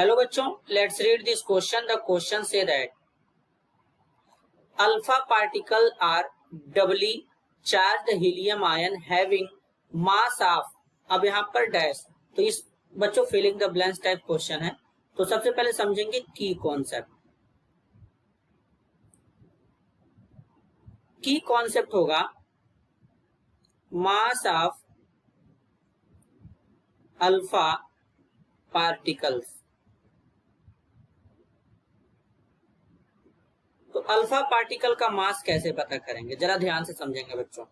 Hello बच्चों, let's read this question. The question says that alpha particle are doubly charged helium ion having mass of, अब यहाँ पर dash. तो इस बच्चों filling the blanks type question है। तो सबसे पहले समझेंगे की कॉन्सेप्ट। की कॉन्सेप्ट होगा मास ऑफ अल्फा पार्टिकल्स। तो अल्फा पार्टिकल का मास कैसे पता करेंगे, जरा ध्यान से समझेंगे बच्चों।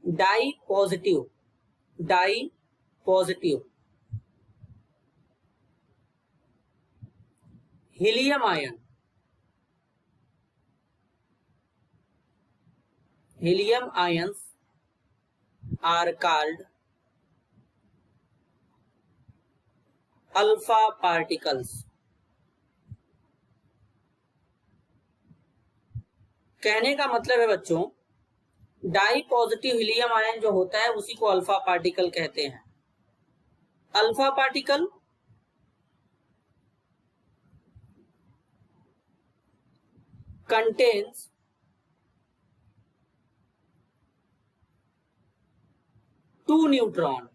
Dipositive helium ions are called alpha particles. कहने का मतलब है बच्चों, डाई पॉजिटिव हीलियम आयन जो होता है उसी को अल्फा पार्टिकल कहते हैं। Alpha particle contains two neutron,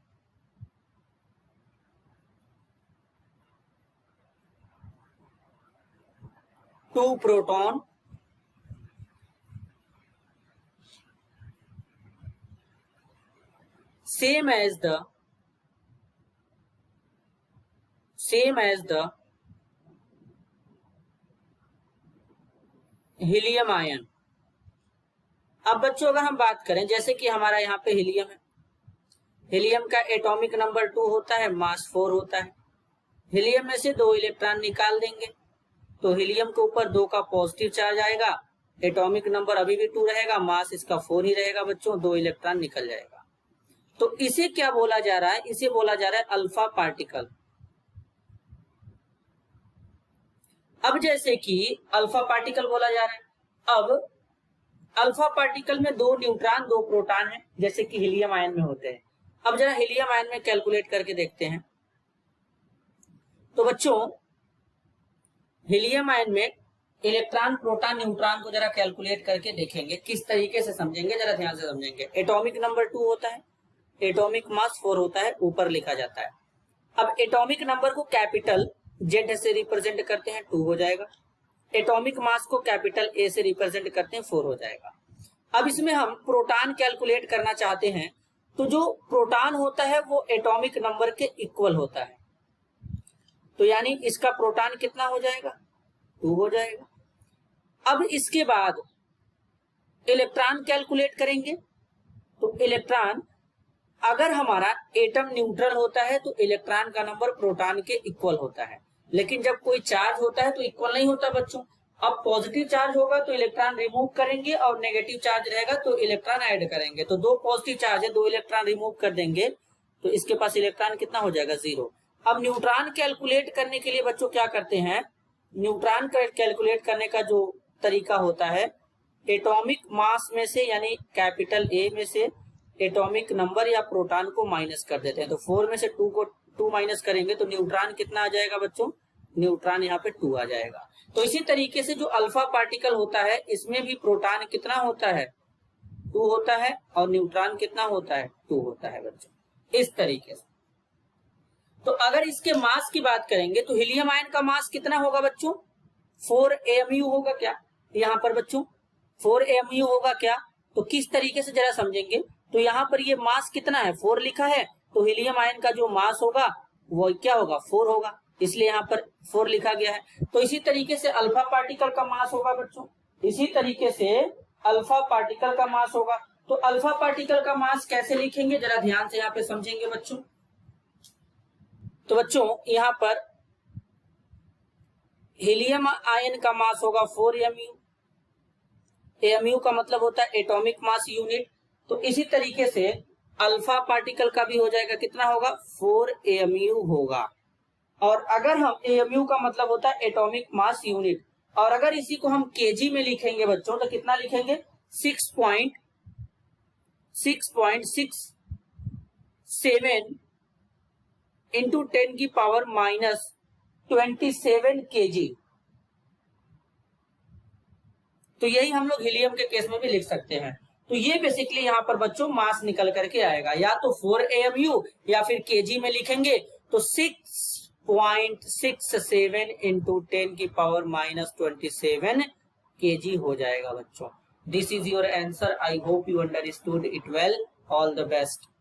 two proton same as the helium ion. अब बच्चों अगर हम बात करें, जैसे कि हमारा यहाँ पे हीलियम है, हीलियम का एटॉमिक नंबर 2 होता है, मास 4 होता है। हीलियम में से 2 इलेक्ट्रॉन निकाल देंगे तो हीलियम के ऊपर 2 का पॉजिटिव चार्ज आएगा, एटॉमिक नंबर अभी भी 2 रहेगा, मास इसका 4 ही रहेगा बच्चों, 2 इलेक्ट्रॉन निकल जाएगा। तो इसे क्या बोला जा रहा है? इसे बोला जा रहा है अल्फा पार्टिकल। अब जैसे कि अल्फा पार्टिकल बोला जा रहा है, अब अल्फा पार्टिकल में 2 न्यूट्रॉन 2 प्रोटॉन है, जैसे कि हीलियम आयन में होते हैं। अब जरा हीलियम आयन में कैलकुलेट करके देखते हैं। तो बच्चों हीलियम आयन में इलेक्ट्रॉन प्रोटॉन न्यूट्रॉन को जरा कैलकुलेट करके देखेंगे, किस तरीके से समझेंगे, जरा ध्यान से समझेंगे। एटॉमिक नंबर 2 होता है, एटॉमिक मास 4 होता है, ऊपर लिखा जाता है। अब एटॉमिक नंबर को कैपिटल जेड से रिप्रेजेंट करते हैं, 2 हो जाएगा। एटॉमिक मास को कैपिटल ए से रिप्रेजेंट करते हैं, 4 हो जाएगा। अब इसमें हम प्रोटॉन कैलकुलेट करना चाहते हैं, तो जो प्रोटॉन होता है वो एटॉमिक नंबर के इक्वल होता है। तो यानी इसका प्रोटॉन कितना हो जाएगा? 2 हो जाएगा। अब इसके बाद इलेक्ट्रॉन कैलकुलेट करेंगे। तो इलेक्ट्रॉन अगर हमारा एटम न्यूट्रल होता है तो इलेक्ट्रॉन का नंबर प्रोटॉन के इक्वल होता है, लेकिन जब कोई चार्ज होता है तो इक्वल नहीं होता बच्चों। अब पॉजिटिव चार्ज होगा तो इलेक्ट्रॉन रिमूव करेंगे और नेगेटिव चार्ज रहेगा तो इलेक्ट्रॉन ऐड करेंगे। तो 2 पॉजिटिव चार्ज है, 2 इलेक्ट्रॉन रिमूव कर देंगे तो इसके पास इलेक्ट्रॉन कितना हो जाएगा? 0। अब न्यूट्रॉन कैलकुलेट करने के लिए बच्चों क्या करते हैं? न्यूट्रॉन कैलकुलेट करने का जो तरीका होता है, एटॉमिक मास में से यानी कैपिटल ए में से एटॉमिक नंबर या प्रोटॉन को माइनस कर देते हैं। तो 4 में से 2 माइनस करेंगे तो न्यूट्रॉन कितना आ जाएगा बच्चों? न्यूट्रॉन यहाँ पे 2 आ जाएगा। तो इसी तरीके से जो अल्फा पार्टिकल होता है इसमें भी प्रोटॉन कितना होता है? 2 होता है, और न्यूट्रॉन कितना होता है? 2 होता है बच्चों, इस तरीके से। तो अगर इसके मास की बात करेंगे तो हीलियम आयन का मास कितना होगा बच्चों? 4 AMU होगा क्या यहाँ पर बच्चों? 4 AMU होगा क्या? तो किस तरीके से जरा समझेंगे। तो यहाँ पर ये मास कितना है? 4 लिखा है, तो हीलियम आयन का जो मास होगा वो क्या होगा? 4 होगा, इसलिए यहाँ पर 4 लिखा गया है। तो इसी तरीके से अल्फा पार्टिकल का मास होगा बच्चों, इसी तरीके से अल्फा पार्टिकल का मास होगा। तो अल्फा पार्टिकल का मास कैसे लिखेंगे, जरा ध्यान से यहाँ पे समझेंगे बच्चों। तो बच्चों यहाँ पर हीलियम आयन का मास होगा 4 AMU। AMU का मतलब होता है एटॉमिक मास यूनिट। तो इसी तरीके से अल्फा पार्टिकल का भी हो जाएगा, कितना होगा? 4 AMU होगा। और अगर हम AMU का मतलब होता है एटॉमिक मास यूनिट, और अगर इसी को हम केजी में लिखेंगे बच्चों तो कितना लिखेंगे? 6.67 इंटू 10 की पावर माइनस 27 kg। तो यही हम लोग हीलियम के केस में भी लिख सकते हैं। तो ये बेसिकली यहाँ पर बच्चों मास निकल करके आएगा, या तो 4 AMU या फिर केजी में लिखेंगे तो 6.67 इंटू 10 की पावर -27 kg हो जाएगा बच्चों। This is your answer. I hope you understood it well. All the best.